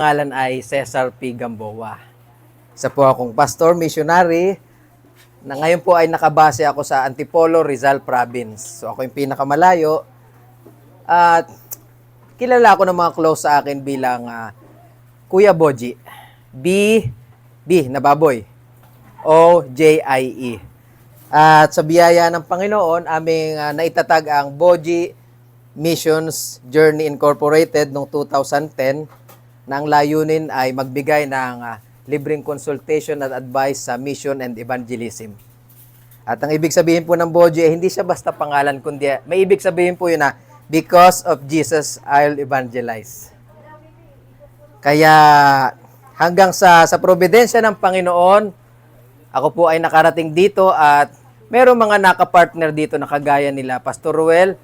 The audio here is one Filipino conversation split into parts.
Pangalan ay Cesar P. Gamboa. Isa po akong pastor, missionary, na ngayon po ay nakabase ako sa Antipolo, Rizal Province. So ako yung pinakamalayo at kilala ako ng mga close sa akin bilang Kuya Boji. B na baboy. O-J-I-E. At sa biyaya ng Panginoon, aming naitatag ang Boji Missions Journey Incorporated noong 2010 na ang layunin ay magbigay ng libreng consultation at advice sa mission and evangelism. At ang ibig sabihin po ng Boji ay hindi siya basta pangalan, kundi may ibig sabihin po yun na because of Jesus, I'll evangelize. Kaya hanggang sa providensya ng Panginoon, ako po ay nakarating dito at merong mga nakapartner dito na kagaya nila Pastor Ruel,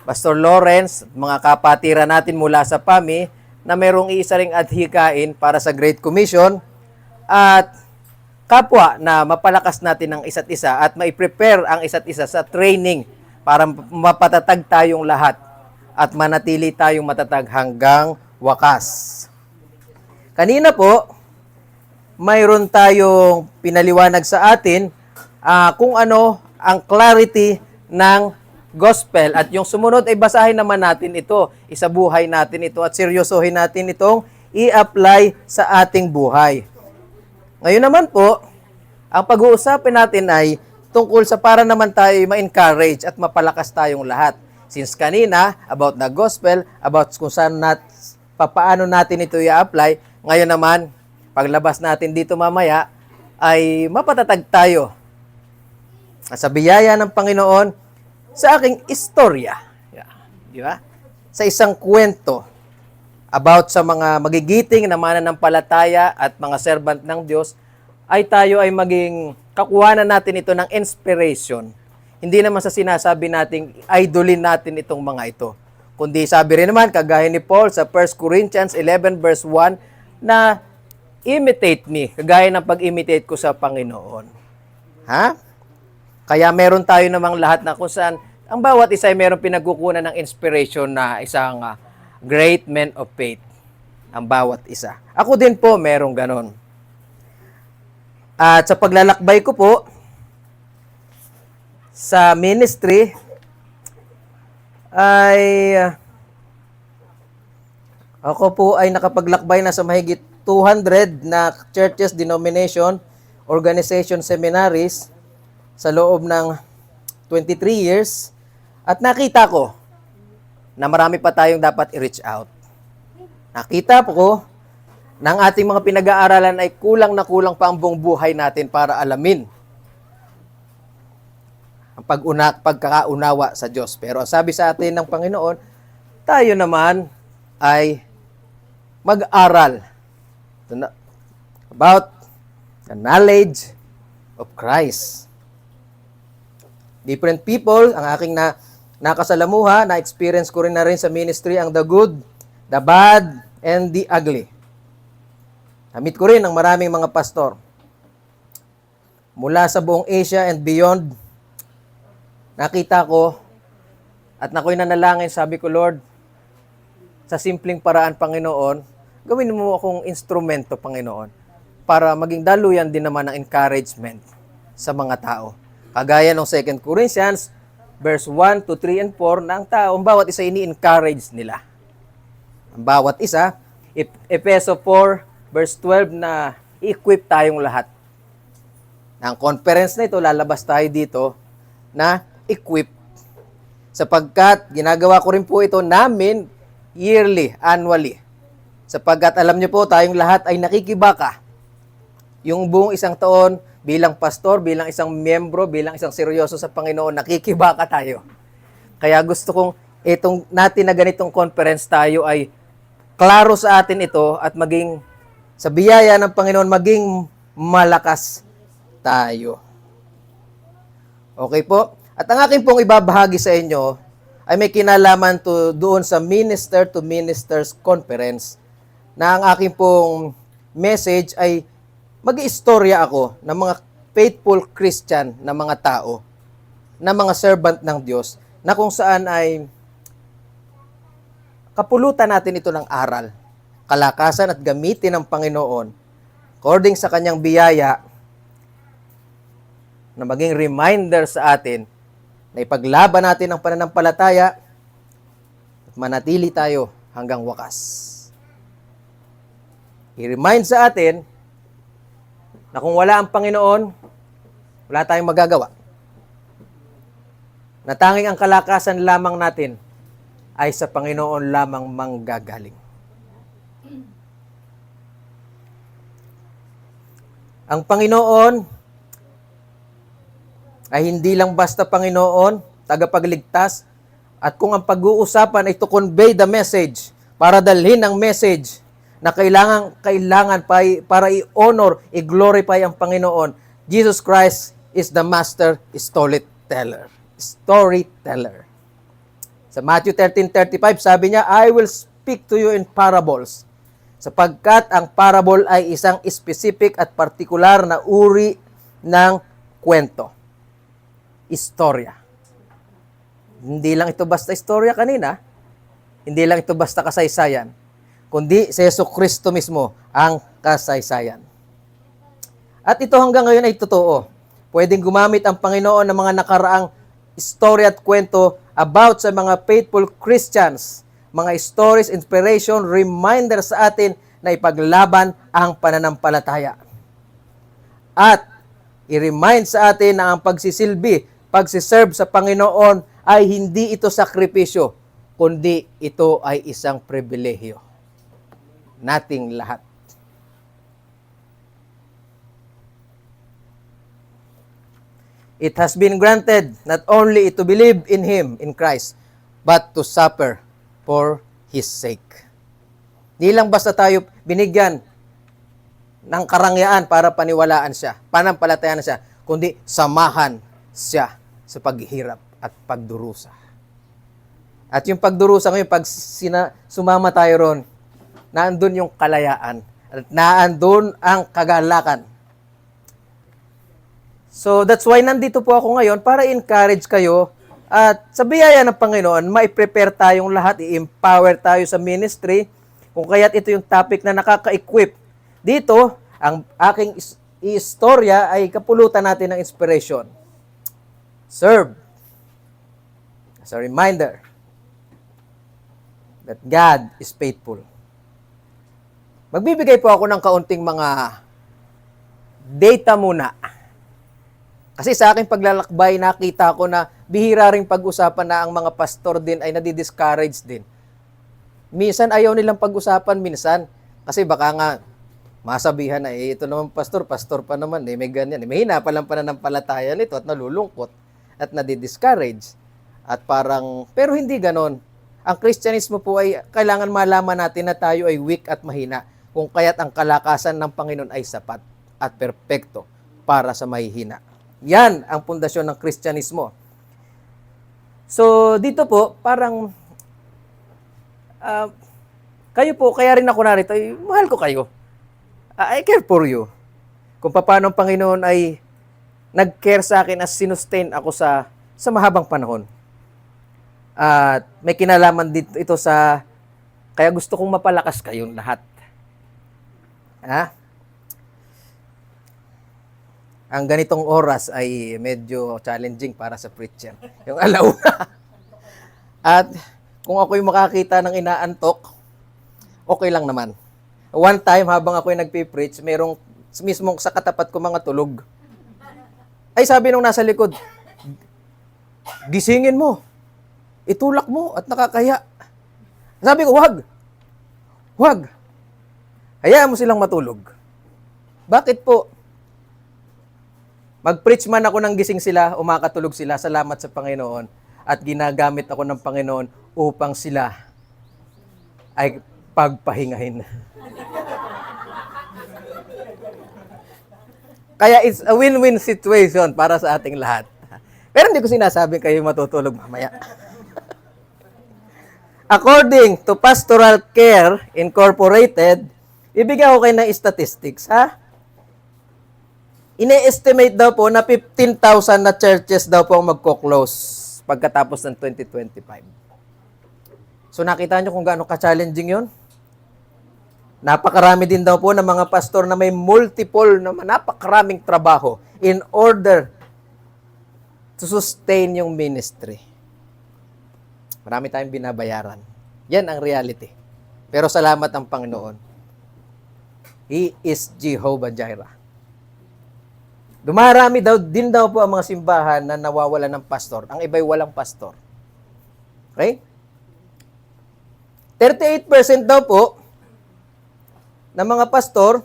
Pastor Lawrence, mga kapatiran natin mula sa PAMI na merong iisa ring adhikain para sa Great Commission at kapwa na mapalakas natin ang isa't isa at mai-prepare ang isa't isa sa training para mapatatag tayong lahat at manatili tayong matatag hanggang wakas. Kanina po, mayroon tayong pinaliwanag sa atin kung ano ang clarity ng gospel at yung sumunod ay basahin naman natin ito, isabuhay natin ito at seryosohin natin itong i-apply sa ating buhay. Ngayon naman po, ang pag-uusapin natin ay tungkol sa para naman tayo ma-encourage at mapalakas tayong lahat. Since kanina, about the gospel, about kung saan papaano natin ito i-apply, ngayon naman, paglabas natin dito mamaya, ay mapatatag tayo sa biyaya ng Panginoon sa aking istorya. Di ba? Sa isang kwento about sa mga magigiting na mananampalataya at mga servant ng Diyos, ay tayo ay maging kakuhanan natin ito ng inspiration. Hindi naman sa sinasabi nating idolin natin itong mga ito. Kundi sabi rin naman, kagaya ni Paul sa 1 Corinthians 11 verse 1, na imitate me, kagaya ng pag-imitate ko sa Panginoon. Ha? Kaya meron tayo namang lahat na kung saan ang bawat isa ay meron pinagkukunan ng inspiration na isang great man of faith. Ang bawat isa. Ako din po merong ganon. At sa paglalakbay ko po sa ministry ay ako po ay nakapaglakbay na sa mahigit 200 na churches, denomination, organization, seminaries sa loob ng 23 years at nakita ko na marami pa tayong dapat i-reach out. Nakita po na ang ating mga pinag-aaralan ay kulang na kulang pa ang buong buhay natin para alamin ang pagkakaunawa sa Diyos. Pero sabi sa atin ng Panginoon, tayo naman ay mag-aral about the knowledge of Christ. Different people, ang aking nakasalamuha, na-experience ko rin na rin sa ministry ang the good, the bad, and the ugly. Namit ko rin ang maraming mga pastor. Mula sa buong Asia and beyond, nakita ko at nako'y nanalangin, sabi ko, Lord, sa simpleng paraan, Panginoon, gawin mo akong instrumento, Panginoon, para maging daluyan din naman ng encouragement sa mga tao. Kagaya ng 2 Corinthians, verse 1 to 3 and 4, na ang tao, ang bawat isa ini-encourage nila. Ang bawat isa, Efeso 4, verse 12, na i-equip tayong lahat. Ang conference na ito, lalabas tayo dito na equip. Sapagkat, ginagawa ko rin po ito namin yearly, annually. Sapagkat, alam niyo po, tayong lahat ay nakikibaka. Yung buong isang taon, bilang pastor, bilang isang miyembro, bilang isang seryoso sa Panginoon, nakikibaka tayo. Kaya gusto kong itong natin na ganitong conference tayo ay klaro sa atin ito at maging sa biyaya ng Panginoon, maging malakas tayo. Okay po? At ang aking pong ibabahagi sa inyo ay may kinalaman doon sa Minister to Ministers Conference na ang aking pong message ay mag-iistorya ako ng mga faithful Christian na mga tao, na mga servant ng Diyos, na kung saan ay kapulutan natin ito ng aral. kalakasan at gamitin ng Panginoon according sa kanyang biyaya na maging reminder sa atin na ipaglaban natin ang pananampalataya at manatili tayo hanggang wakas. I-remind sa atin na kung wala ang Panginoon, wala tayong magagawa. Na tanging ang kalakasan lamang natin ay sa Panginoon lamang manggagaling. Ang Panginoon ay hindi lang basta Panginoon, tagapagligtas, at kung ang pag-uusapan ay to convey the message, para dalhin ang message na kailangan para i-honor, i-glorify ang Panginoon, Jesus Christ is the master storyteller. Sa Matthew 13:35, sabi niya, I will speak to you in parables, sapagkat ang parable ay isang specific at partikular na uri ng kwento. Istorya. Hindi lang ito basta istorya kanina, hindi lang ito basta kasaysayan, kundi si Jesucristo mismo ang kasaysayan. At ito hanggang ngayon ay totoo. Pwedeng gumamit ang Panginoon ng mga nakaraang istorya at kwento about sa mga faithful Christians, mga stories, inspiration, reminder sa atin na ipaglaban ang pananampalataya. At i-remind sa atin na ang pagsiserve sa Panginoon ay hindi ito sakripisyo, kundi ito ay isang pribilehyo. Nating lahat. It has been granted not only to believe in Him, in Christ, but to suffer for His sake. Di lang basta tayo binigyan ng karangyaan para paniwalaan siya, panampalatayaan siya, kundi samahan siya sa paghihirap at pagdurusa. At yung pagdurusa ngayon, pag sumama tayo ron, naandun yung kalayaan at naandun ang kagalakan. So that's why nandito po ako ngayon para encourage kayo at sa biyaya ng Panginoon, ma-prepare tayong lahat, i-empower tayo sa ministry. Kung kaya't ito yung topic na nakaka-equip. Dito, ang aking istorya ay kapulutan natin ng inspiration. Serve. As a reminder that God is faithful. Magbibigay po ako ng kaunting mga data muna. Kasi sa aking paglalakbay, nakita ko na bihira ring pag-usapan na ang mga pastor din ay nadi-discourage din. Minsan ayaw nilang pag-usapan, minsan. Kasi baka nga, masabihan na, ito naman pastor pa naman, may ganyan. May hina pa lang pananampalataya nito at nalulungkot at nadi-discourage. At parang, pero hindi ganon. Ang Kristyanismo po ay kailangan malaman natin na tayo ay weak at mahina, kung kaya't ang kalakasan ng Panginoon ay sapat at perpekto para sa mahihina. Yan ang pundasyon ng Kristyanismo. So, dito po, parang, kayo po, kaya rin ako narito, mahal ko kayo. I care for you. Kung paano ang Panginoon ay nag-care sa akin as sinustain ako sa mahabang panahon. At may kinalaman dito ito sa, kaya gusto kong mapalakas kayong lahat. Ang ganitong oras ay medyo challenging para sa preacher. Yung alauna. At kung ako'y makakita ng inaantok, okay lang naman. One time, habang ako'y nagpipreach, merong mismong sa katapat ko mga tulog. Ay, sabi nung nasa likod, gisingin mo. Itulak mo at nakakaya. Sabi ko, wag. Wag. Hayaan mo silang matulog. Bakit po? Mag-preach man ako ng gising sila, umakatulog sila, salamat sa Panginoon. At ginagamit ako ng Panginoon upang sila ay pagpahingahin. Kaya it's a win-win situation para sa ating lahat. Pero hindi ko sinasabing kayo matutulog mamaya. According to Pastoral Care Incorporated, ibigay ko kayo ng statistics, ha? Ine-estimate daw po na 15,000 na churches daw po ang magko-close pagkatapos ng 2025. So nakita nyo kung gaano ka-challenging yun? Napakarami din daw po ng mga pastor na may multiple na napakaraming trabaho in order to sustain yung ministry. Marami tayong binabayaran. Yan ang reality. Pero salamat ang Panginoon. He is Jehovah Jireh. Dumarami din daw po ang mga simbahan na nawawalan ng pastor. Ang iba'y walang pastor. Okay? 38% daw po ng mga pastor,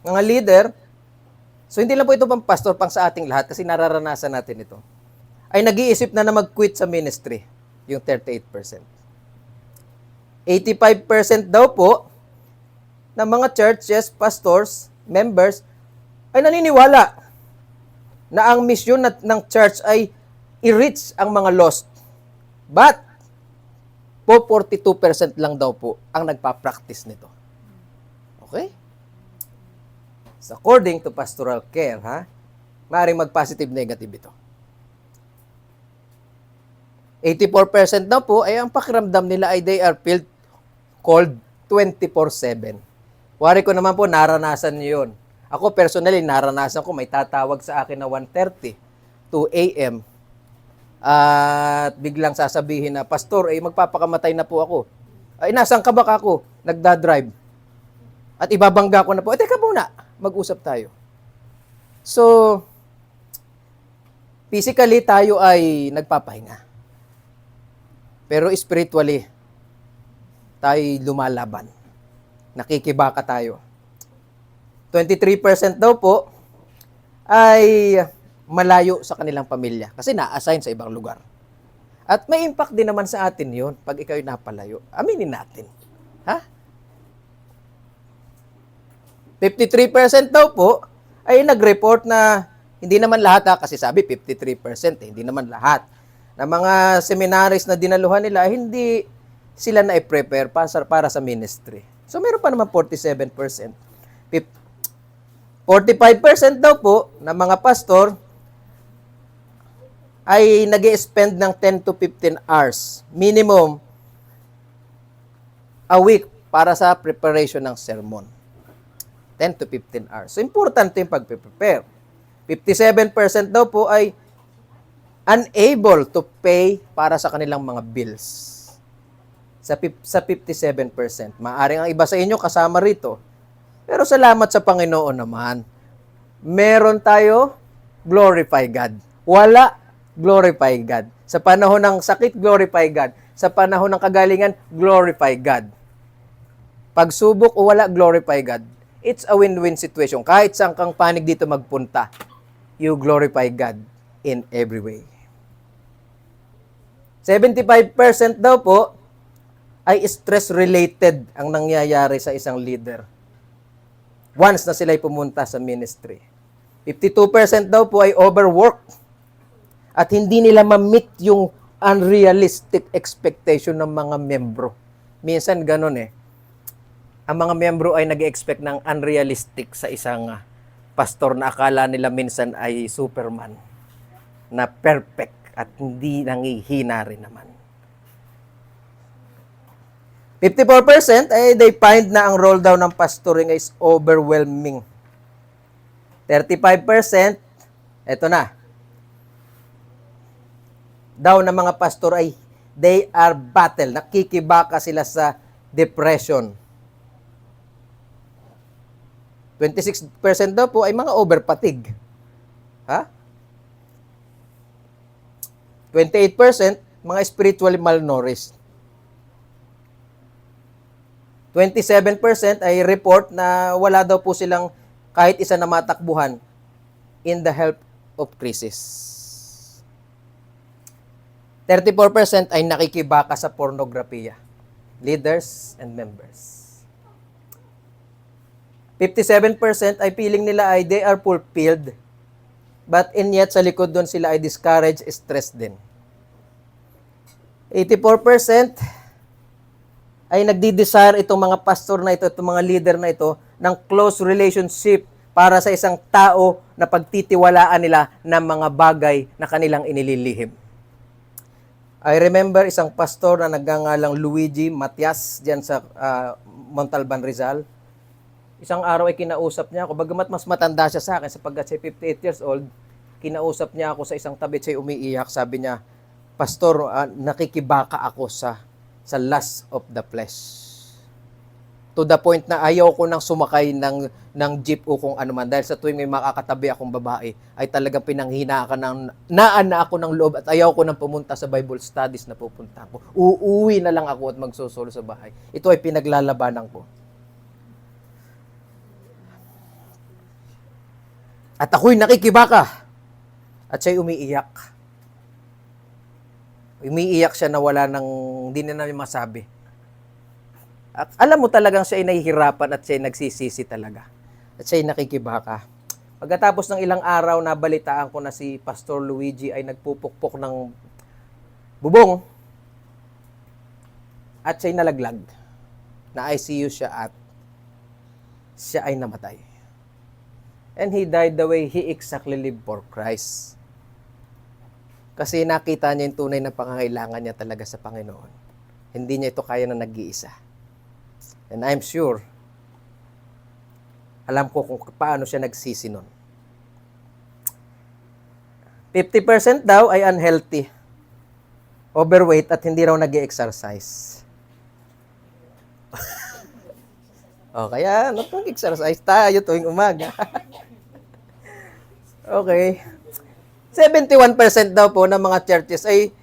mga leader, so hindi lang po ito pang pastor, pang sa ating lahat kasi nararanasan natin ito, ay nag-iisip na mag-quit sa ministry, yung 38%. 85% daw po ng mga churches, pastors, members, ay naniniwala na ang misyon ng church ay i-reach ang mga lost. But, po 42% lang daw po ang nagpa-practice nito. Okay? So, according to pastoral care, maaaring mag-positive negative ito. 84% daw po ay ang pakiramdam nila ay they are called 24/7. Wari ko naman po, naranasan niyo yun. Ako personally, naranasan ko, may tatawag sa akin na 1:30 2 a.m. At biglang sasabihin na, Pastor, magpapakamatay na po ako. Ay, nasaan ka ba ako? Nagdadrive. At ibabangga ko na po, teka muna, mag-usap tayo. So, physically tayo ay nagpapahinga. Pero spiritually, tayo lumalaban. Nakikibaka tayo. 23% daw po ay malayo sa kanilang pamilya kasi na-assign sa ibang lugar. At may impact din naman sa atin yon pag ikaw ay napalayo. Aminin natin. 53% daw po ay nag-report na hindi naman lahat kasi sabi 53%, hindi naman lahat. Na mga seminaries na dinaluhan nila, hindi sila na-prepare para sa ministry. So meron pa naman 47%. 45% daw po ng mga pastor ay nag-spend ng 10 to 15 hours minimum a week para sa preparation ng sermon. 10 to 15 hours. So, importante yung pag-prepare. 57% daw po ay unable to pay para sa kanilang mga bills. Sa 57%. Maaring ang iba sa inyo kasama rito. Pero salamat sa Panginoon naman. Meron tayo, glorify God. Wala, glorify God. Sa panahon ng sakit, glorify God. Sa panahon ng kagalingan, glorify God. Pagsubok o wala, glorify God. It's a win-win situation. Kahit saan kang panig dito magpunta, you glorify God in every way. 75% daw po ay stress-related ang nangyayari sa isang leader once na sila'y pumunta sa ministry. 52% daw po ay overwork at hindi nila ma-meet yung unrealistic expectation ng mga membro. Minsan ganun Ang mga membro ay nag-expect ng unrealistic sa isang pastor na akala nila minsan ay Superman na perfect at hindi nangihina rin naman. 54% ay they find na ang role daw ng pastoring is overwhelming. 35%, eto na, daw ng mga pastor ay they are battle, nakikibaka sila sa depression. 26% daw po ay mga over-fatigue. 28% mga spiritually malnourished. 27% ay report na wala daw po silang kahit isa na matakbuhan in the help of crisis. 34% ay nakikibaka sa pornografiya, leaders and members. 57% ay feeling nila ay they are fulfilled, but in yet sa likod doon sila ay discouraged, stressed din. 84% ay nagdi-desire itong mga pastor na ito, itong mga leader na ito, ng close relationship para sa isang tao na pagtitiwalaan nila ng mga bagay na kanilang inililihim. I remember isang pastor na nagngangalang Luigi Matias diyan sa Montalban, Rizal. Isang araw ay kinausap niya ako. Bagamat mas matanda siya sa akin sapagkat siya 58 years old, kinausap niya ako sa isang tabi, siya umiiyak. Sabi niya, Pastor, nakikibaka ako sa lust of the flesh. To the point na ayaw ko nang sumakay ng jeep o kung ano man. Dahil sa tuwing may makakatabi akong babae, ay talagang pinanghinaan na ako ng loob at ayaw ko nang pumunta sa Bible studies na pupunta ko. Uuwi na lang ako at magsusolo sa bahay. Ito ay pinaglalabanan ko. At ako'y nakikibaka. At siya'y umiiyak. Umiiyak siya na wala nang, hindi na namin masabi. At alam mo talagang siya ay nahihirapan at siya ay nagsisisi talaga. At siya ay nakikibaka. Pagkatapos ng ilang araw, nabalitaan ko na si Pastor Luigi ay nagpupukpok ng bubong at siya ay nalaglag. Na ICU siya at siya ay namatay. And he died the way he exactly lived for Christ. Kasi nakita niya yung tunay na pangangailangan niya talaga sa Panginoon. Hindi niya ito kaya na nag-iisa. And I'm sure, alam ko kung paano siya nagsisi nun. 50% daw ay unhealthy, overweight at hindi raw nag-exercise. Kaya mag-exercise tayo tuwing umaga. Okay. 71% daw po ng mga churches ay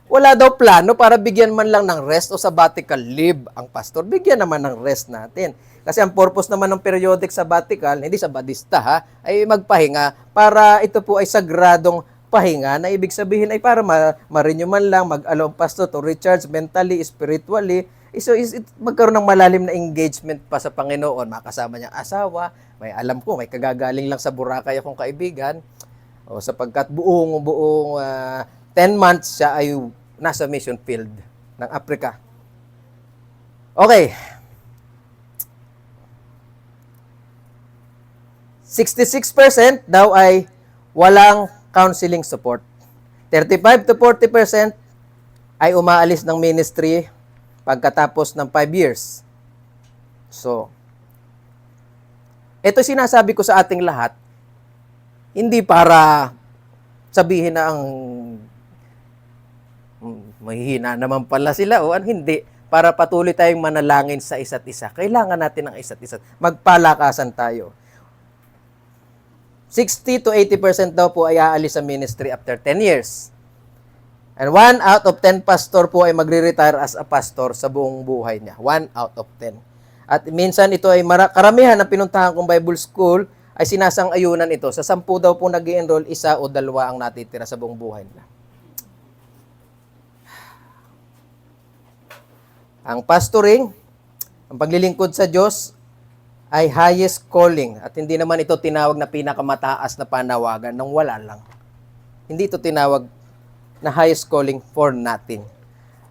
wala daw plano para bigyan man lang ng rest o sabbatical leave ang pastor. Bigyan naman ng rest natin. Kasi ang purpose naman ng periodic sabbatical, hindi sabadista ay magpahinga para ito po ay sagradong pahinga na ibig sabihin ay para ma-renew man lang, mag-allow ang pastor to recharge mentally, spiritually. So magkaroon ng malalim na engagement pa sa Panginoon. Makasama niyang asawa, may kagagaling lang sa Boracay akong kaibigan. Sapagkat buong 10 months siya ay nasa mission field ng Africa. Okay. 66% daw ay walang counseling support. 35 to 40% ay umaalis ng ministry pagkatapos ng 5 years. So, ito sinasabi ko sa ating lahat, hindi para sabihin na ang mahihina naman pala sila hindi. Para patuloy tayong manalangin sa isa't isa. Kailangan natin ng isa't isa. Magpalakasan tayo. 60 to 80% daw po ay aalis sa ministry after 10 years. And 1 out of 10 pastor po ay magre-retire as a pastor sa buong buhay niya. 1 out of 10. At minsan ito ay karamihan ng pinuntahan kong Bible school ay sinasang-ayunan ito. Sa 10 daw po nag-i-enroll, 1 o 2 ang natitira sa buong buhay nila. Ang pastoring, ang paglilingkod sa Diyos, ay highest calling. At hindi naman ito tinawag na pinakamataas na panawagan nang wala lang. Hindi ito tinawag na highest calling for nothing.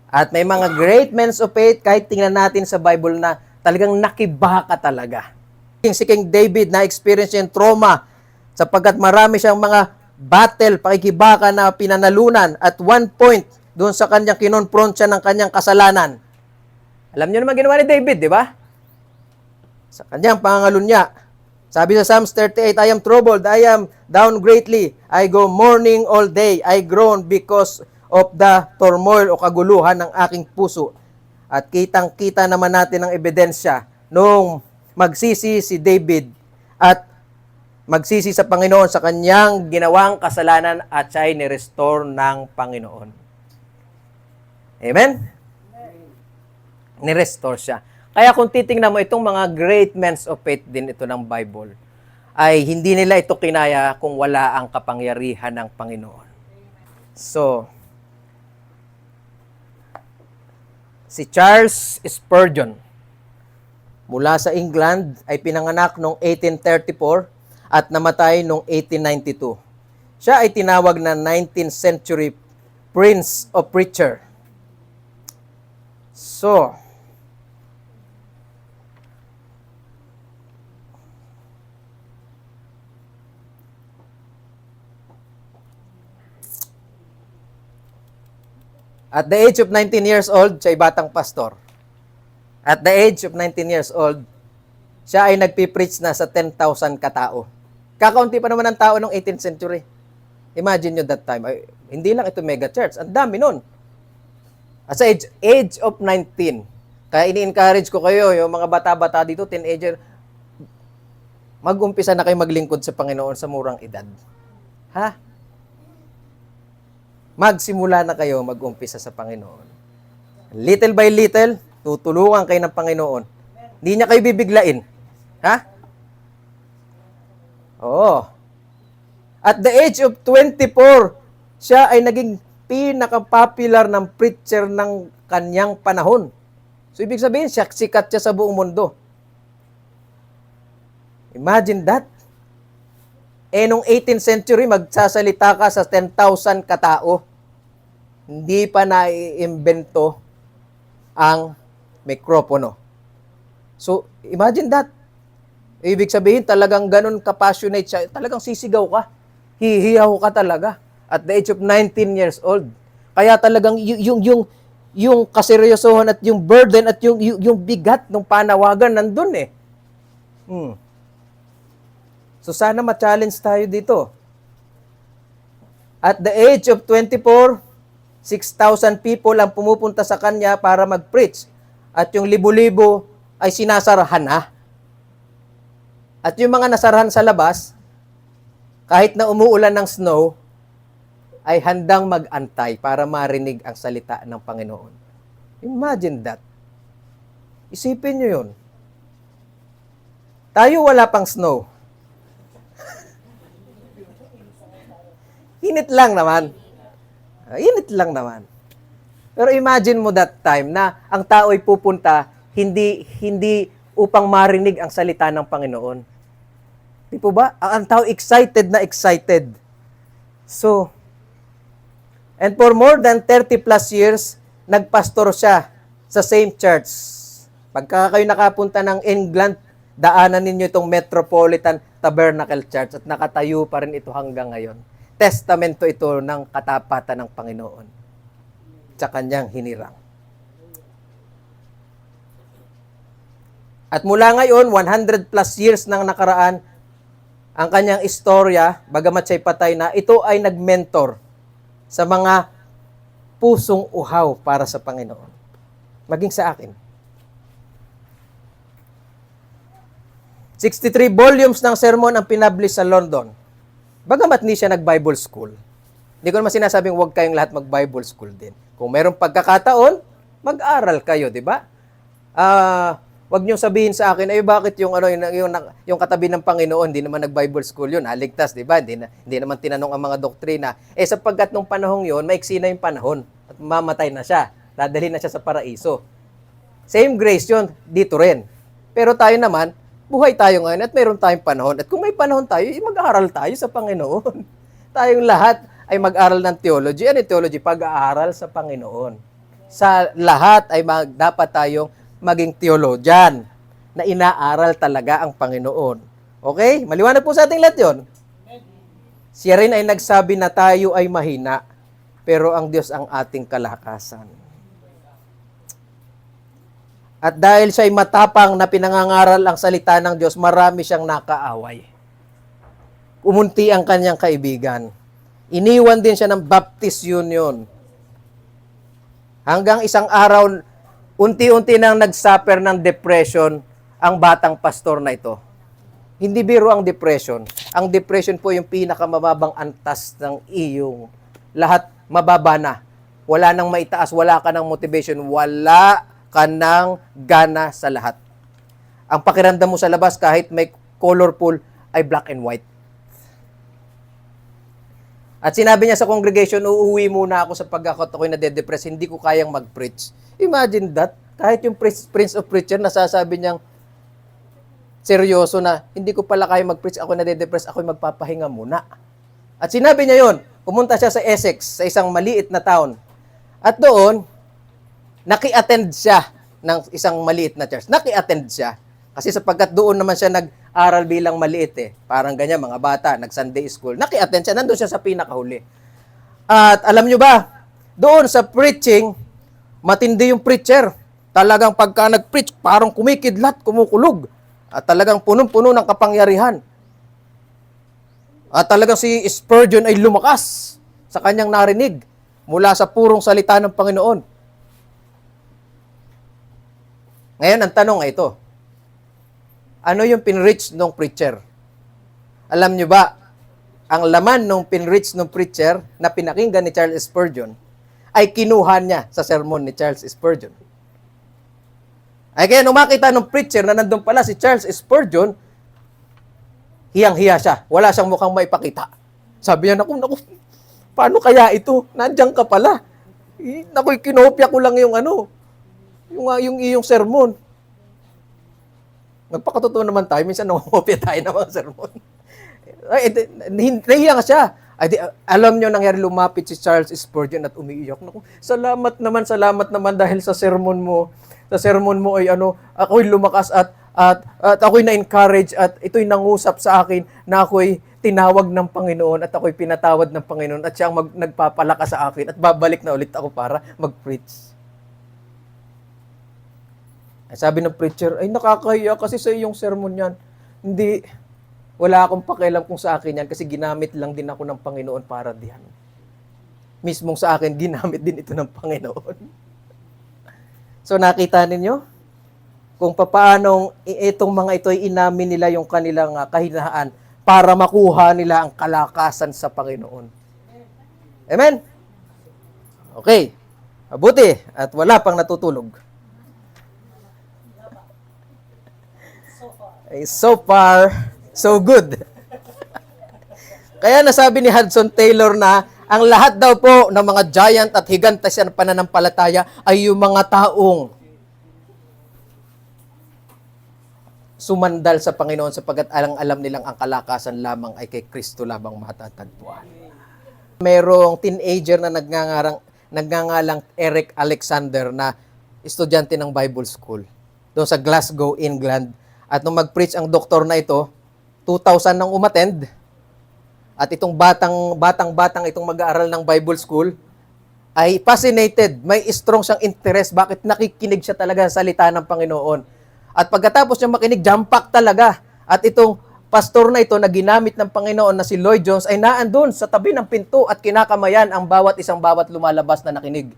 At may mga great men of faith, kahit tingnan natin sa Bible na talagang nakibaka talaga. Si King David na experience yung trauma sapagkat marami siyang mga battle, pakikibaka na pinanalunan. At one point, doon sa kanyang kinonfront siya ng kanyang kasalanan. Alam niyo naman ginawa ni David, di ba? Sa kanyang pangalunya. Sabi sa Psalms 38, I am troubled, I am down greatly. I go mourning all day. I groan because of the turmoil o kaguluhan ng aking puso. At kitang-kita naman natin ang ebidensya nung magsisi si David at magsisi sa Panginoon sa kanyang ginawang kasalanan at siya ay ni-restore ng Panginoon. Amen? Ni-restore siya. Kaya kung titingnan mo itong mga great men of faith din ito ng Bible, ay hindi nila ito kinaya kung wala ang kapangyarihan ng Panginoon. So, si Charles Spurgeon, mula sa England, ay pinanganak noong 1834 at namatay noong 1892. Siya ay tinawag na 19th century Prince of Preacher. So, at the age of 19 years old, siya ay batang pastor. At the age of 19 years old, siya ay nagpipreach na sa 10,000 katao. Kakaunti pa naman ang tao ng 18th century. Imagine nyo that time. Ay, hindi lang ito mega church. Ang dami nun. At sa age of 19, kaya ini-encourage ko kayo, yung mga bata-bata dito, teenager, mag-umpisa na kayo maglingkod sa Panginoon sa murang edad. Ha? Magsimula na kayo mag-umpisa sa Panginoon. Little by little, tutulungan kayo ng Panginoon. Hindi niya kayo bibiglain. Ha? Oo. At the age of 24, siya ay naging pinaka-popular ng preacher ng kanyang panahon. So, ibig sabihin, sikat siya sa buong mundo. Imagine that. Eh, nung 18th century, magsasalita ka sa 10,000 katao. Hindi pa naiimbento ang mikropono. So, imagine that. Ibig sabihin, talagang ganun ka-passionate siya. Talagang sisigaw ka. Hihiyaw ka talaga. At the age of 19 years old. Kaya talagang yung kaseryosohan at yung burden at yung bigat ng panawagan nandun eh. So sana ma-challenge tayo dito. At the age of 24, 6,000 people ang pumupunta sa kanya para mag-preach. At yung libo-libo ay sinasarahan na. At yung mga nasarahan sa labas, kahit na umuulan ng snow, ay handang mag-antay para marinig ang salita ng Panginoon. Imagine that. Isipin nyo yun. Tayo wala pang snow. Init lang naman. Init lang naman. Pero imagine mo that time na ang tao ay pupunta hindi upang marinig ang salita ng Panginoon. Di po ba? Ang tao excited na excited. So, and for more than 30 plus years, nagpastor siya sa same church. Pagka kayo nakapunta ng England, daanan ninyo itong Metropolitan Tabernacle Church at nakatayo pa rin ito hanggang ngayon. Testamento ito ng katapatan ng Panginoon sa kanyang hinirang. At mula ngayon, 100 plus years nang nakaraan, ang kanyang istorya, bagamat siya'y patay na, ito ay nagmentor sa mga pusong uhaw para sa Panginoon. Maging sa akin. 63 volumes ng sermon ang pinablish sa London. Bagamat hindi siya nag-Bible school. Hindi ko naman sinasabing huwag kayong lahat mag-Bible school din. Kung mayroong pagkakataon, mag-aral kayo, di ba? Wag niyo sabihin sa akin, ay bakit yung katabi ng Panginoon, hindi naman nag-Bible school yun, haligtas, di ba? Hindi naman tinanong ang mga doktrina. Eh sapagkat nung panahong yun, maiksi na yung panahon at mamatay na siya. Dadalhin na siya sa paraiso. Same grace yun, dito rin. Pero tayo naman, buhay tayo ngayon at mayroon tayong panahon. At kung may panahon tayo, mag-aaral tayo sa Panginoon. Tayong lahat ay mag-aral ng theology. Ano yung theology? Pag-aaral sa Panginoon. Sa lahat ay dapat tayong maging theologian na inaaral talaga ang Panginoon. Okay? Maliwanag po sa ating lahat yun. Siya rin ay nagsabi na tayo ay mahina, pero ang Diyos ang ating kalakasan. At dahil siya ay matapang na pinangangaral ang salita ng Diyos, marami siyang nakaaway. Umunti ang kanyang kaibigan. Iniwan din siya ng Baptist Union. Hanggang isang araw, unti-unti nang nagsuffer ng depression ang batang pastor na ito. Hindi biro ang depression. Ang depression po yung pinakamababang antas ng iyong lahat mababa na. Wala nang maitaas, wala ka ng motivation, wala ka ng gana sa lahat. Ang pakiramdam mo sa labas kahit may colorful ay black and white. At sinabi niya sa congregation, uuwi muna ako sa pagkakot ako'y nade-depress, hindi ko kayang mag-preach. Imagine that. Kahit yung Prince of Preacher, nasasabi niyang seryoso na, hindi ko pala kayang mag-preach, ako nade-depress, ako'y magpapahinga muna. At sinabi niya yon, pumunta siya sa Essex, sa isang maliit na town. At doon, naki-attend siya ng isang maliit na church. Naki-attend siya. Kasi sapagkat doon naman siya nag-aral bilang maliit eh. Parang ganyan, mga bata, nag-Sunday school. Naki-attend siya, nandun siya sa pinakahuli. At alam nyo ba, doon sa preaching, matindi yung preacher. Talagang pagka nag-preach, parang kumikidlat, kumukulog. At talagang punong-puno ng kapangyarihan. At talagang si Spurgeon ay lumakas sa kanyang narinig mula sa purong salita ng Panginoon. Ngayon, ang tanong ay ito. Ano yung pinreach ng preacher? Alam nyo ba, ang laman ng pinreach ng preacher na pinakinggan ni Charles Spurgeon ay kinuha niya sa sermon ni Charles Spurgeon. Ay kaya nung makita ng preacher na nandun pala si Charles Spurgeon, hiyang-hiya siya. Wala siyang mukhang maipakita. Sabi niya, naku, paano kaya ito? Nandiyan ka pala. Naku, kinopya ko lang yung yung iyong sermon. Nagpakatotoo naman tayo. Minsan nangopya tayo ng mga sermon. Nahiya nga siya. Alam niyo, nangyari lumapit si Charles Spurgeon at umiiyak. Naku, salamat naman dahil sa sermon mo. Sa sermon mo ay ako'y lumakas at ako'y na-encourage at ito'y nangusap sa akin na ako'y tinawag ng Panginoon at ako'y pinatawad ng Panginoon at siya ang nagpapalakas sa akin at babalik na ulit ako para mag-preach. Sabi ng preacher, ay nakakahiya kasi sa iyong sermon yan. Hindi, wala akong pakialam kung sa akin yan kasi ginamit lang din ako ng Panginoon para diyan. Mismong sa akin, ginamit din ito ng Panginoon. So nakita ninyo kung paanong itong mga ito ay inamin nila yung kanilang kahinaan para makuha nila ang kalakasan sa Panginoon. Amen? Okay. Mabuti at wala pang natutulog. So far, so good. Kaya nasabi ni Hudson Taylor na ang lahat daw po ng mga giant at higante sa pananampalataya ay yung mga taong sumandal sa Panginoon sapagkat alam nilang ang kalakasan lamang ay kay Kristo lamang matatagpuan. Merong teenager na nagngangalang Eric Alexander na estudyante ng Bible School doon sa Glasgow, England. At nung mag-preach ang doktor na ito, 2,000 nang umattend. At itong batang itong mag-aaral ng Bible School ay fascinated. May strong siyang interest. Bakit nakikinig siya talaga sa salita ng Panginoon. At pagkatapos niya makinig, jumpak talaga. At itong pastor na ito na ginamit ng Panginoon na si Lloyd Jones ay naandun sa tabi ng pinto at kinakamayan ang bawat lumalabas na nakinig.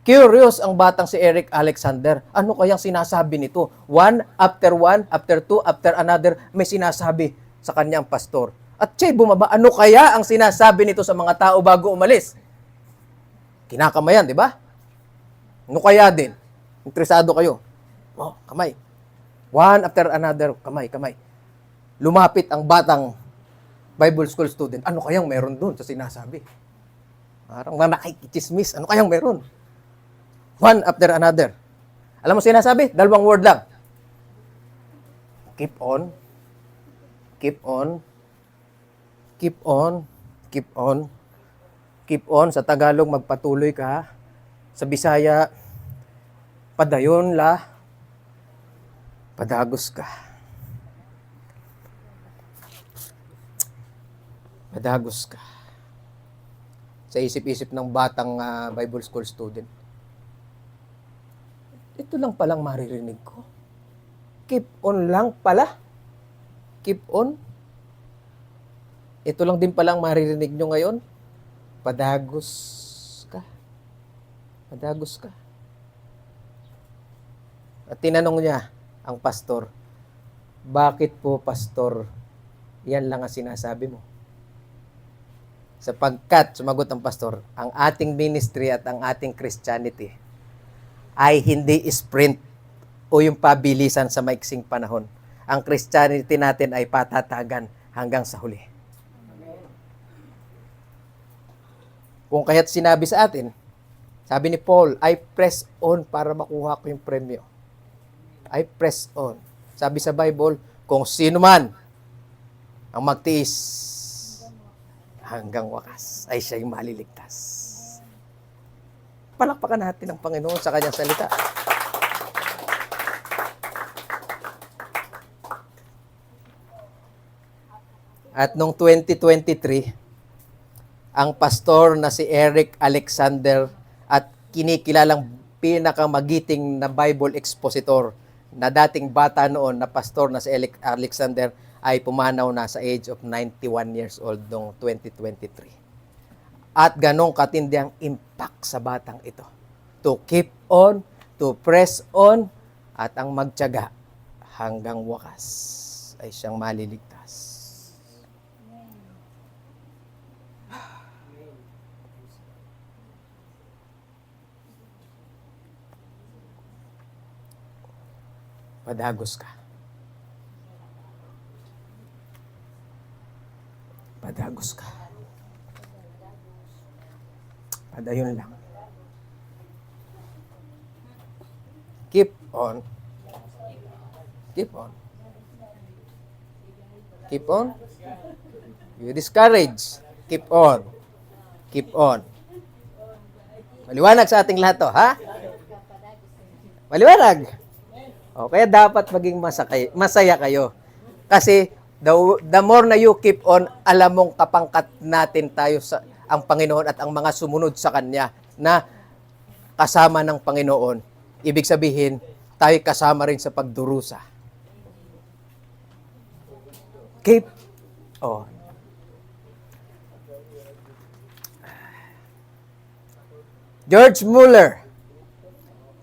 Curious ang batang si Eric Alexander. Ano kayang sinasabi nito? One, after two, after another, may sinasabi sa kanya ang pastor. At siya'y bumaba, ano kaya ang sinasabi nito sa mga tao bago umalis? Kinakamayan, di ba? Ano kaya din? Interesado kayo? Oh, kamay. One after another, kamay. Lumapit ang batang Bible School student. Ano kayang meron doon sa sinasabi? Parang nakikichismis. Ano kayang meron? One after another. Alam mo sinasabi? 2 word lang. Keep on. Keep on. Keep on. Keep on. Keep on. Sa Tagalog, magpatuloy ka. Sa Bisaya, padayon la. Padagos ka. Padagos ka. Sa isip-isip ng batang Bible School student. Ito lang palang maririnig ko. Keep on lang pala. Keep on. Ito lang din palang maririnig nyo ngayon. Padagos ka. Padagos ka. At tinanong niya ang pastor, bakit po pastor, yan lang ang sinasabi mo? Sapagkat, sumagot ang pastor, ang ating ministry at ang ating Christianity ay hindi sprint o yung pabilisan sa maiksing panahon. Ang Christianity natin ay patatagan hanggang sa huli. Kung kaya't sinabi sa atin, sabi ni Paul, I press on para makuha ko yung premyo. I press on. Sabi sa Bible, kung sino man ang magtiis hanggang wakas, ay siya'y maliligtas. Palakpakan natin ang Panginoon sa kanyang salita. At noong 2023, ang pastor na si Eric Alexander at kinikilalang pinakamagiting na Bible expositor na dating bata noon na pastor na si Alexander ay pumanaw na sa age of 91 years old noong 2023. At ganong katindi ang impact sa batang ito. To keep on, to press on, at ang magtiyaga hanggang wakas ay siyang maliligtas. Padagos ka. Padagos ka. Padayon lang. Keep on. Keep on. Keep on. You discourage. Keep on. Keep on. Maliwanag sa ating lahat to, ha? Maliwanag. O, kaya dapat maging masaya kayo. Kasi the more na you keep on, alam mong kapangkat natin tayo sa ang Panginoon at ang mga sumunod sa Kanya na kasama ng Panginoon. Ibig sabihin, tayo kasama rin sa pagdurusa. Keep on. George Mueller.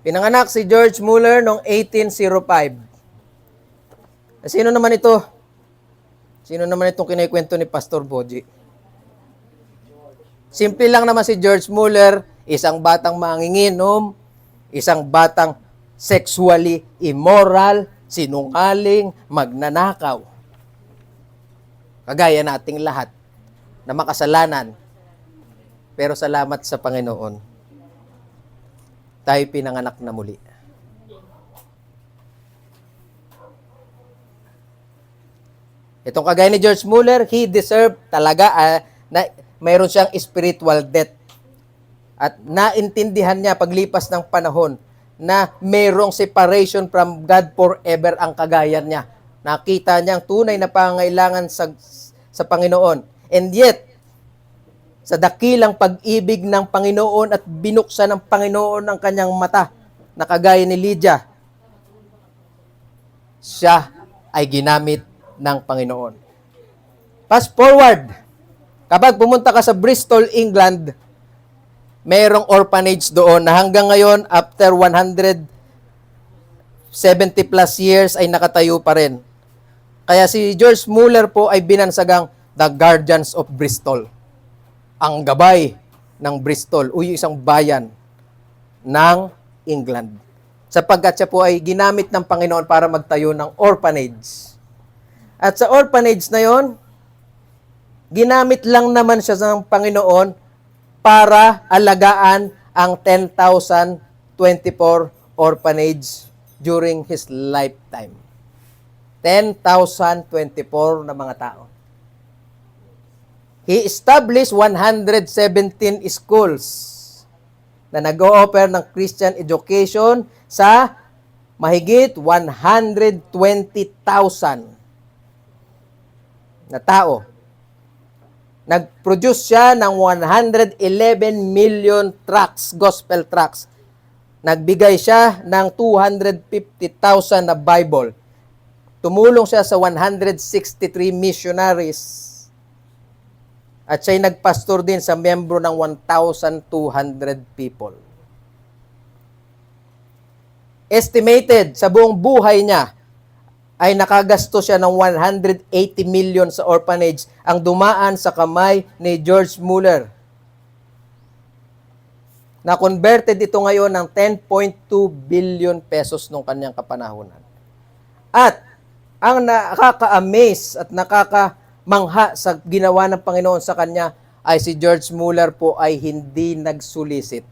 Pinanganak si George Mueller noong 1805. Sino naman ito? Sino naman itong kinikwento ni Pastor Boji? Simple lang naman si George Mueller, isang batang manginginom, isang batang sexually immoral, sinungaling, magnanakaw. Kagaya nating lahat na makasalanan. Pero salamat sa Panginoon, tayo pinanganak na muli. Itong kagaya ni George Mueller, he deserved talaga na mayroon siyang spiritual death. At naintindihan niya paglipas ng panahon na mayroong separation from God forever ang kagayan niya. Nakita niya ang tunay na pangailangan sa Panginoon. And yet, sa dakilang pag-ibig ng Panginoon at binuksan ng Panginoon ang kanyang mata, na kagaya ni Lydia, siya ay ginamit ng Panginoon. Fast forward, kapag pumunta ka sa Bristol, England, mayroong orphanage doon na hanggang ngayon, after 170 plus years, ay nakatayo pa rin. Kaya si George Mueller po ay binansagang the Guardians of Bristol. Ang gabay ng Bristol, o yung isang bayan ng England. Sapagkat siya po ay ginamit ng Panginoon para magtayo ng orphanage. At sa orphanage na yon, ginamit lang naman siya ng Panginoon para alagaan ang 10,024 orphanage during his lifetime. 10,024 na mga tao. He established 117 schools na nag-o-offer ng Christian education sa mahigit 120,000 na tao. Nag-produce siya ng 111 million tracts, gospel tracts. Nagbigay siya ng 250,000 na Bible. Tumulong siya sa 163 missionaries. At siya'y nagpastor din sa membro ng 1,200 people. Estimated sa buong buhay niya ay nakagasto siya ng 180 million sa orphanage ang dumaan sa kamay ni George Mueller. Na-converted ito ngayon ng 10.2 billion pesos nung kanyang kapanahunan. At ang nakaka-amaze at mangha sa ginawa ng Panginoon sa kanya ay si George Mueller po ay hindi nagsulisit.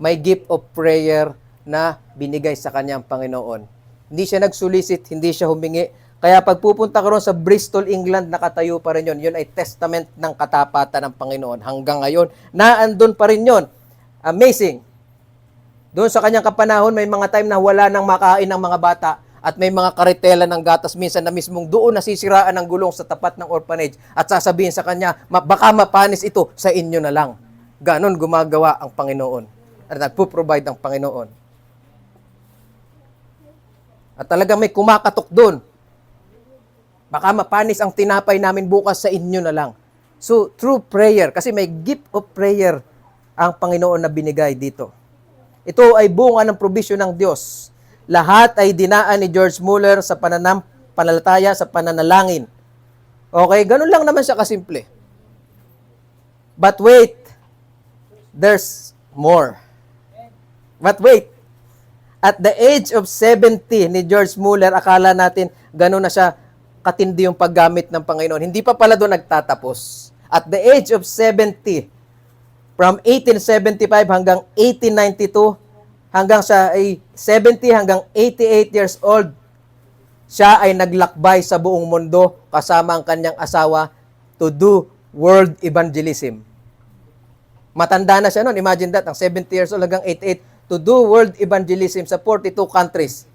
May gift of prayer na binigay sa kanyang Panginoon. Hindi siya nagsulisit, hindi siya humingi. Kaya pagpupunta ka ron sa Bristol, England, nakatayo pa rin yun. Yun ay testament ng katapatan ng Panginoon. Hanggang ngayon, naandun pa rin yun. Amazing. Doon sa kanyang kapanahon, may mga time na wala nang makain ng mga bata. At may mga karitela ng gatas minsan na mismong doon nasisiraan ng gulong sa tapat ng orphanage at sasabihin sa kanya, baka mapanis ito, sa inyo na lang. Ganon gumagawa ang Panginoon. At nagpo-provide ang Panginoon. At talagang may kumakatok doon. Baka mapanis ang tinapay namin bukas, sa inyo na lang. So, through prayer, kasi may gift of prayer ang Panginoon na binigay dito. Ito ay bunga ng provision ng Diyos. Lahat ay dinaan ni George Mueller sa pananampalataya, sa pananalangin. Okay, ganun lang naman siya kasimple. But wait, there's more. But wait, at the age of 70 ni George Mueller, akala natin ganun na siya katindi yung paggamit ng Panginoon. Hindi pa pala doon nagtatapos. At the age of 70, from 1875 hanggang 1892, hanggang sa 70 hanggang 88 years old, siya ay naglakbay sa buong mundo kasama ang kanyang asawa to do world evangelism. Matanda na siya noon. Imagine that, ang 70 years old hanggang 88, to do world evangelism sa 42 countries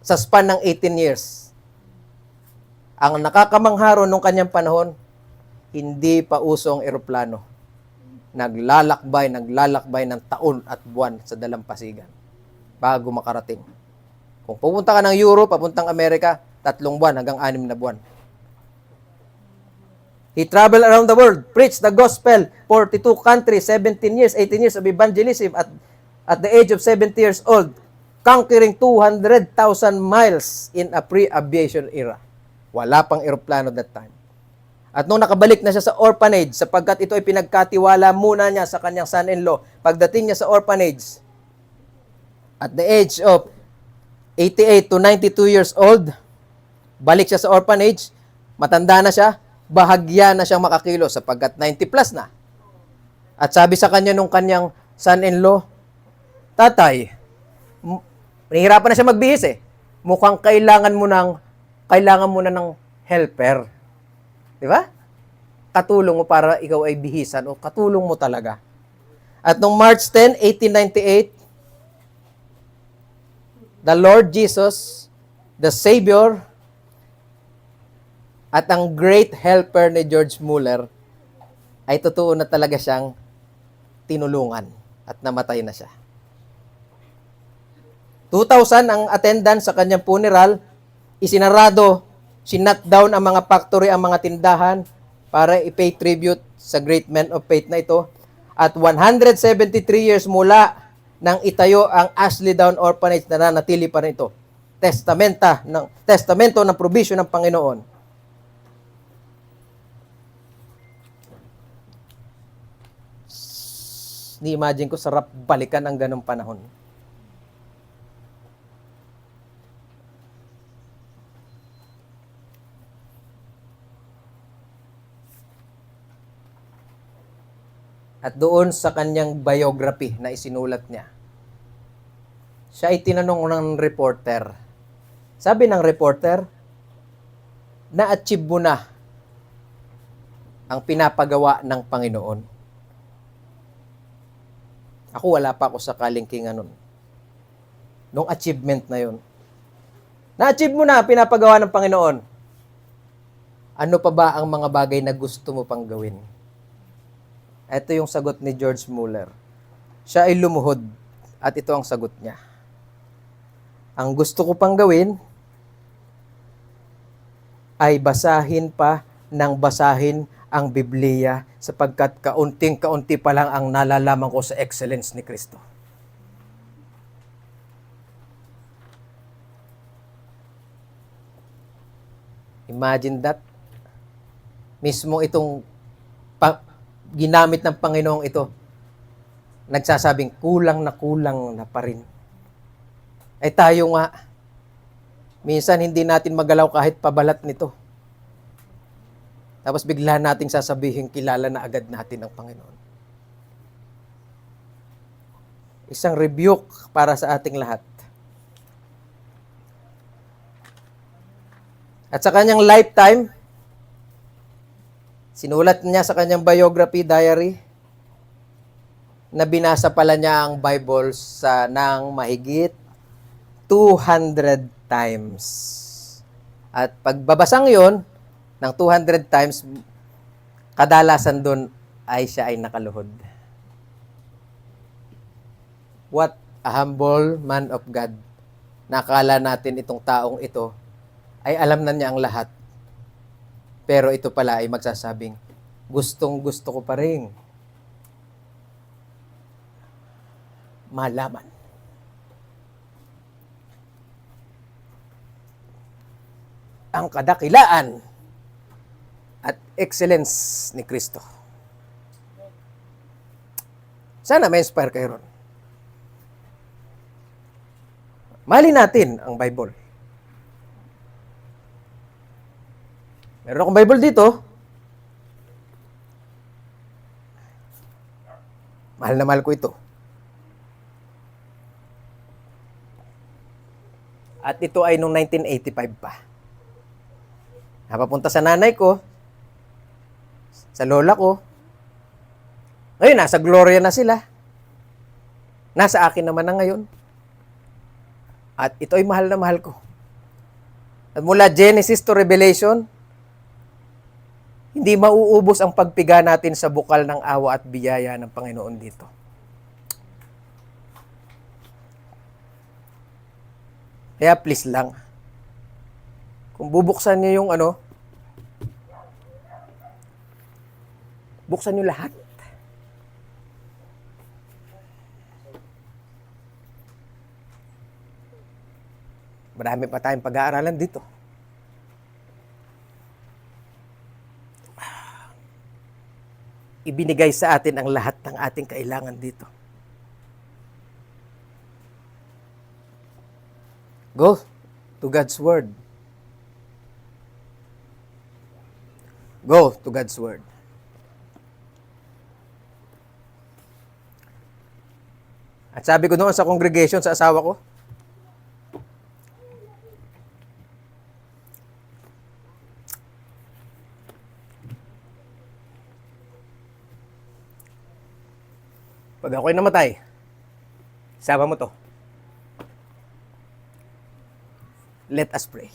sa span ng 18 years. Ang nakakamangha ron nung kanyang panahon, hindi pa usong eroplano. Naglalakbay ng taon at buwan sa dalampasigan bago makarating. Kung pupunta ka ng Europe, papuntang Amerika, 3 buwan hanggang 6 na buwan. He traveled around the world, preached the gospel, 42 countries, 17 years, 18 years of evangelism at the age of 70 years old, conquering 200,000 miles in a pre-aviation era. Wala pang eroplano that time. At nung nakabalik na siya sa orphanage, sapagkat ito ay pinagkatiwala muna niya sa kanyang son-in-law, pagdating niya sa orphanage, at the age of 88 to 92 years old, balik siya sa orphanage, matanda na siya, bahagya na siyang makakilos sapagkat 90 plus na. At sabi sa kanya nung kanyang son-in-law, Tatay, nahihirapan na siya magbihis eh. Mukhang kailangan mo na ng helper. Di ba? Katulong mo para ikaw ay bihisan o katulong mo talaga. At nung March 10, 1898, the Lord Jesus, the Savior, at ang great helper ni George Mueller ay totoo na talaga siyang tinulungan at namatay na siya. 2,000 ang attendance sa kanyang funeral, isinarado, sinut down ang mga factory, ang mga tindahan para i-pay tribute sa great man of faith na ito. At 173 years mula nang itayo ang Ashley Down Orphanage, na nanatili pa rin ito. Testamento ng provision ng Panginoon. Ni-imagine ko, sarap balikan ang ganong panahon. At doon sa kanyang biography na isinulat niya, siya ay tinanong ng reporter. Sabi ng reporter, na-achieve mo na ang pinapagawa ng Panginoon. Ako wala pa ako sa kalingkingan nun. Nung achievement na yun. Na-achieve mo na pinapagawa ng Panginoon. Ano pa ba ang mga bagay na gusto mo pang gawin? Ito yung sagot ni George Mueller. Siya ay lumuhod at ito ang sagot niya. Ang gusto ko pang gawin ay basahin pa ng basahin ang Biblia sapagkat kaunting-kaunti pa lang ang nalalaman ko sa excellence ni Kristo. Imagine that. Mismo itong ginamit ng Panginoong ito, nagsasabing kulang na pa rin. Ay tayo nga, minsan hindi natin magalaw kahit pabalat nito. Tapos bigla nating sasabihin, kilala na agad natin ang Panginoon. Isang rebuke para sa ating lahat. At sa kanyang lifetime, sinulat niya sa kanyang biography, diary, na binasa pala niya ang Bible ng mahigit 200 times. At pagbabasang yon ng 200 times, kadalasan doon ay siya ay nakaluhod. What a humble man of God. Nakala natin itong taong ito ay alam na niya ang lahat. Pero ito pala ay magsasabing, gustong gusto ko pa rin malaman ang kadakilaan at excellence ni Kristo. Sana may inspire kayo ron. Mahalin natin ang Bible. Meron akong Bible dito. Mahal na mahal ko ito. At ito ay noong 1985 pa. Napapunta sa nanay ko, sa lola ko. Ngayon, nasa Gloria na sila. Nasa akin naman na ngayon. At ito ay mahal na mahal ko. At mula Genesis to Revelation, hindi mauubos ang pagpiga natin sa bukal ng awa at biyaya ng Panginoon dito. Kaya please lang, kung bubuksan niyo yung buksan niyo lahat. Marami pa tayong pag-aaralan dito. Ibinigay sa atin ang lahat ng ating kailangan dito. Go to God's Word. Go to God's Word. At sabi ko noon sa congregation, sa asawa ko, pag ako'y namatay, sama mo to. Let us pray.